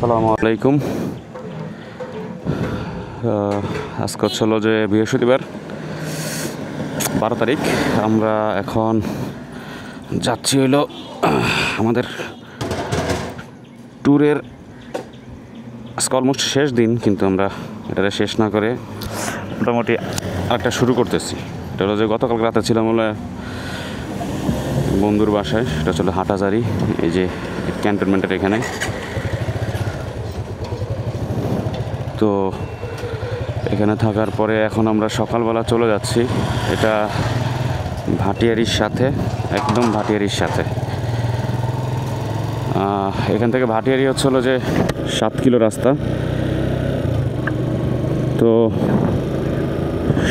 আসসালামু আলাইকুম। আজকে হচ্ছিল যে বৃহস্পতিবার 12 তারিখ। আমরা এখন যাচ্ছি হইলো আমাদের ট্যুরের আজকে অলমোস্ট শেষ দিন, কিন্তু আমরা এটা শেষ না করে মোটামুটি আরেকটা শুরু করতেছি। এটা হলো যে গতকাল রাতে ছিলাম হলো বন্ধুর বাসায়, সেটা ছিল হাটাজারি, এই যে ক্যান্টনমেন্টের এখানে। তো এখানে থাকার পরে এখন আমরা সকালবেলা চলে যাচ্ছি, এটা ভাটিয়ারির সাথে, একদম ভাটিয়ারির সাথে। এখান থেকে ভাটিয়ারি হচ্ছিল যে 7 কিলো রাস্তা। তো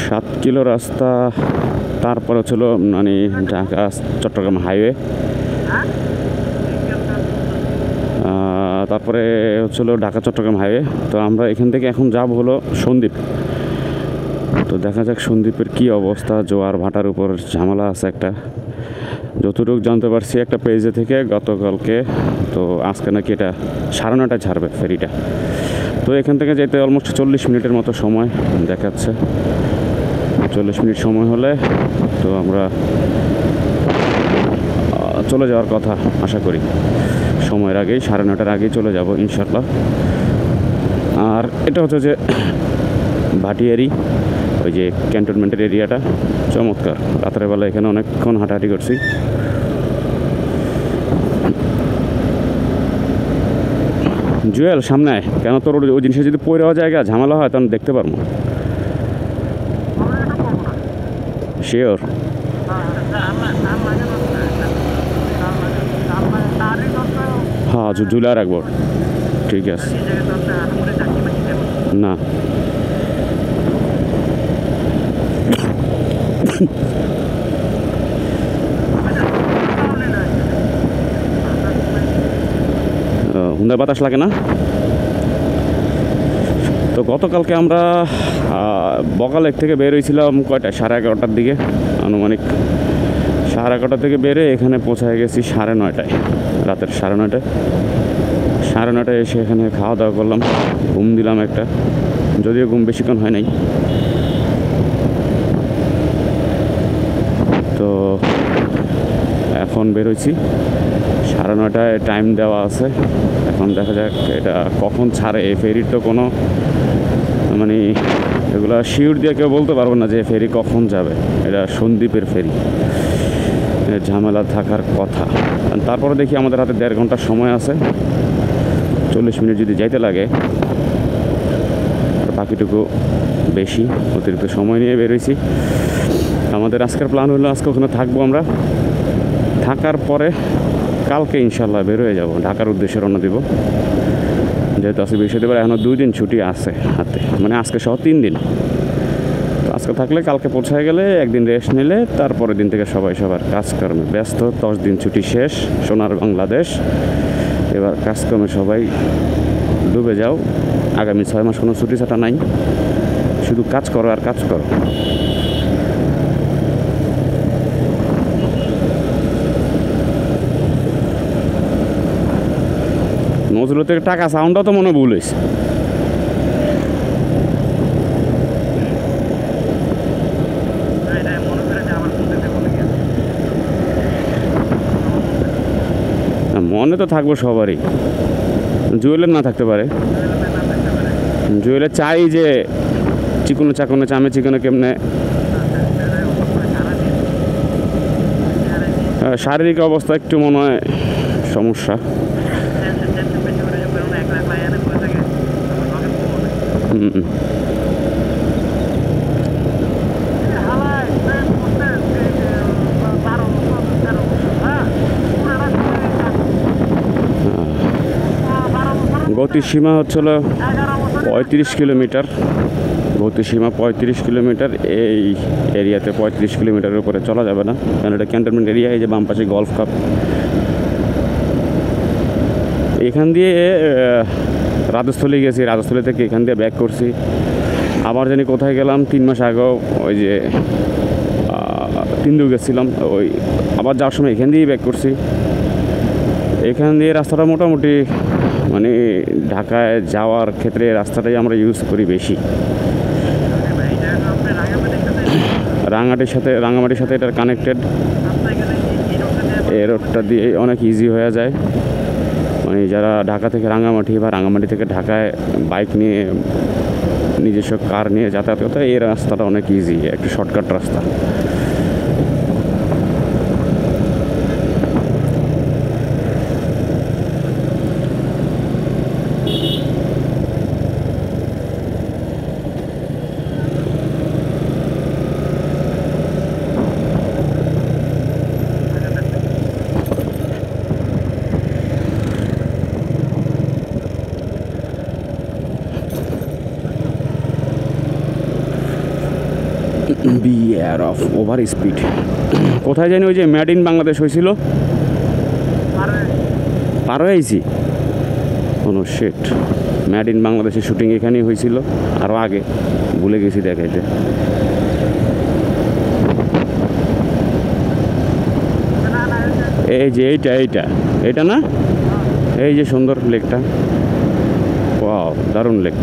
7 কিলো রাস্তা, তারপর হচ্ছিল মানে ঢাকা চট্টগ্রাম হাইওয়ে, তারপরে হচ্ছিল ঢাকা চট্টগ্রাম হাইওয়ে। তো আমরা এখান থেকে এখন যাব হলো সন্দ্বীপ। তো দেখা যাক সন্দ্বীপের কী অবস্থা। জোয়ার ভাটার উপর ঝামেলা আছে একটা, যতটুকু জানতে পারছি একটা পেজে থেকে গতকালকে। তো আজকে নাকি এটা 9:30টায় ছাড়বে ফেরিটা। তো এখান থেকে যেতে অলমোস্ট 40 মিনিটের মতো সময় দেখাচ্ছে। 40 মিনিট সময় হলে তো আমরা চলে যাওয়ার কথা আশা করি, সময়ের আগেই 9:30টার আগেই চলে যাব ইনশাল্লাহ। আর এটা হচ্ছে যে ভাটিয়ারি, ওই যে ক্যান্টনমেন্টের এরিয়াটা চমৎকার। রাতের বেলা এখানে অনেকক্ষণ হাঁটাহাঁটি করছি। জুয়েল সামনে আয়, কেন তোর ওই জিনিসটা যদি পড়ে যাওয়া জায়গা ঝামেলা হয় তখন দেখতে পারবো। শিওর? হ্যাঁ, ঝুলা রাখবো, ঠিক আছে। না হুন্দার বাতাস লাগে না। তো গতকালকে আমরা বগালেক থেকে বের হয়েছিলাম কয়টা, 11:30টার দিকে আনুমানিক। 11:30 থেকে বেরে এখানে পৌঁছায় গেছি 9:30টায়, রাতের 9:30টায়। 9:30টায় এসে এখানে খাওয়া দাওয়া করলাম, ঘুম দিলাম একটা, যদিও ঘুম বেশিক্ষণ হয় নাই। তো এখন বেরোইছি, 9:30টায় টাইম দেওয়া আছে। এখন দেখা যাক এটা কখন ছাড়ে। এই ফেরির তো কোনো মানে এগুলো শিওর দিয়ে কেউ বলতে পারবো না যে ফেরি কখন যাবে। এটা সন্দ্বীপের ফেরি, ঝামেলা থাকার কথা। তারপরে দেখি আমাদের হাতে 1.5 ঘন্টা সময় আছে। 40 মিনিট যদি যাইতে লাগে, আর বাকিটুকু বেশি অতিরিক্ত সময় নিয়ে বেরোইছি। আমাদের আজকের প্ল্যান হলো আজকে ওখানে থাকবো আমরা। থাকার পরে কালকে ইনশাল্লাহ বের হয়ে যাব, ঢাকার উদ্দেশ্যে রওনা দিব। যেহেতু আজকে বৃহস্পতিবার, এখনও 2 দিন ছুটি আছে হাতে, মানে আজকে সহ 3 দিন। তো আজকে থাকলে কালকে পৌঁছায় গেলে একদিন রেস্ট নিলে তারপরের দিন থেকে সবাই সবার কাজকর্মে ব্যস্ত। 10 দিন ছুটি শেষ, সোনার বাংলাদেশ। এবার কাজকর্মে সবাই ডুবে যাও। আগামী 6 মাস কোনো ছুটি ছাটা নাই, শুধু কাজ করো আর কাজ করো। নজরুল থেকে টাকা সাউন্ডটাও তো মনে ভুল হয়েছে। মনে তো থাকবো সবারই, জুয়েলের না থাকতে পারে। জুয়েলের চাই যে চিকনো চাকনে চামে চিকনে কেমনে শারীরিক অবস্থা একটু মনে হয় সমস্যা। গতিসীমা হচ্ছিল 35 কিলোমিটার। গতিসীমা 35 কিলোমিটার। এই এরিয়াতে 35 কিলোমিটারের উপরে চলা যাবে না, কারণ এটা ক্যান্টনমেন্ট এরিয়া। এই যে বাম পাশে গলফ কাপ, এখান দিয়ে রাজস্থলী গেছি, রাজস্থলী থেকে এখান দিয়ে ব্যাক করছি। আবার জানি কোথায় গেলাম 3 মাস আগেও, ওই যে তিন্দু গেছিলাম, ওই আবার যাওয়ার সময় এখান দিয়েই ব্যাক করছি। এখান দিয়ে রাস্তাটা মোটামুটি মানে ঢাকায় যাওয়ার ক্ষেত্রে এই রাস্তাটাই আমরা ইউজ করি বেশি। রাঙামাটির সাথে এটা কানেক্টেড। এই রোডটা দিয়ে অনেক ইজি হয়ে যায়, মানে যারা ঢাকা থেকে রাঙামাটি বা রাঙামাটি থেকে ঢাকায় বাইক নিয়ে নিজস্ব কার নিয়ে যাতায়াত করতে, এই রাস্তাটা অনেক ইজি, একটা শর্টকাট রাস্তা। বিয়ার অফ ওভার স্পিড। কোথায় জানি ওই যে মেড ইন বাংলাদেশ হয়েছিল, পার হয়ে আইছি কোনো শেট। মেড ইন বাংলাদেশের শুটিং এখানেই হয়েছিল, আরও আগে, ভুলে গেছি দেখাইতে। এই যে এইটা না, এই যে সুন্দর লেকটা, ওয়াও দারুণ লেক।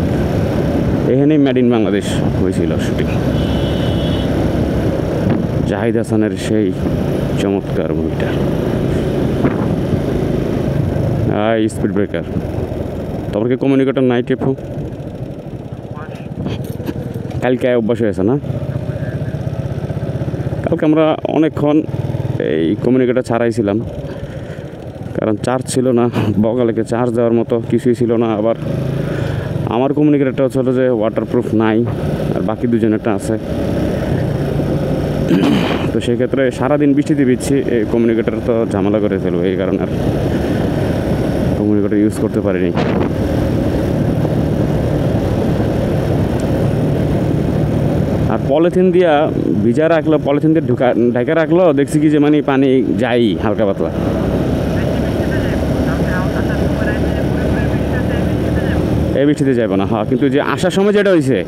এখানেই মেড ইন বাংলাদেশ হয়েছিল শুটিং। জাহিদ হাসানের সেই চমৎকার মুভিটা। Speed breaker. তোমার কি কমিউনিকেটর নাই টেপু? কালকে অভ্যাস হয়েছে না? কালকে আমরা অনেকক্ষণ এই কমিউনিকেটর ছাড়াইছিলাম, কারণ চার্জ ছিল না, বগালেকে চার্জ দেওয়ার মতো কিছুই ছিল না। আবার আমার কমিউনিকেটরটা হচ্ছে যে ওয়াটারপ্রুফ নাই, আর বাকি দুজনেরটা আছে। তো সেক্ষেত্রে সারাদিন বৃষ্টিতে ভিজছি, এই কমিউনিকেটর তো ঝামেলা করে ফেলবো, এই কারণে আর কমিউনিকেটর ইউজ করতে পারিনি। আর পলিথিন দিয়া ভিজা রাখলো, পলিথিন দিয়ে ঢাকা রাখলো, দেখছি কি যে মানে পানি যাই হালকা পাতলা। এই বৃষ্টিতে যাবো না, হ্যাঁ, কিন্তু যে আসার সময় যেটা হয়েছে,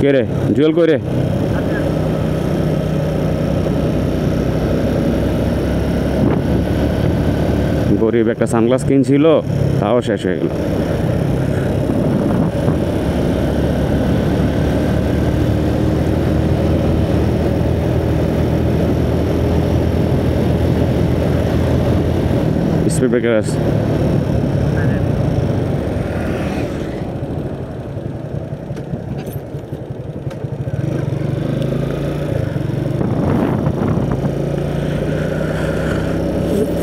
কে রে জুয়েল কই রে? গরিব একটা সানগ্লাস কিনছিল, তাও শেষ হয়ে গেল। স্পিড ব্রেকার আছে।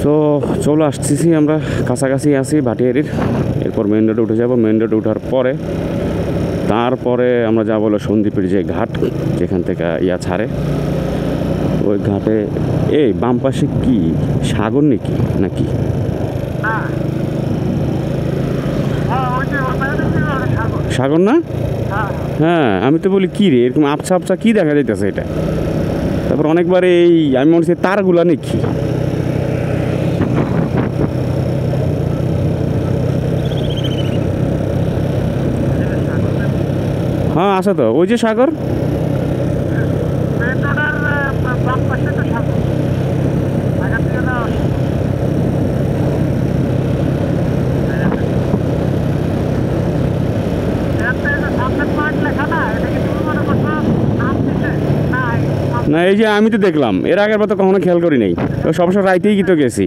তো চলে আসতেছি আমরা, কাছাকাছি আছি ভাটিয়ারির। এরপর মেন রোডে উঠে যাব। মেন রোডে ওঠার পরে তারপরে আমরা যাব হলো সন্দ্বীপের যে ঘাট, যেখান থেকে ছাড়ে, ওই ঘাটে। এই বাম পাশে কি সাগর নাকি? সাগর না? হ্যাঁ, আমি তো বলি কি রে, এরকম আবছা আবছা কি দেখা যাইতেছে এটা। তারপর অনেকবার এই আমি মনে হচ্ছে তারগুলা নাকি। হ্যাঁ আছে তো, ওই যে সাগর। না, এই যে আমি তো দেখলাম, এর আগের বার তো কখনো খেয়াল করি নাই, তো সবসময় রাইতেই তো গেছি।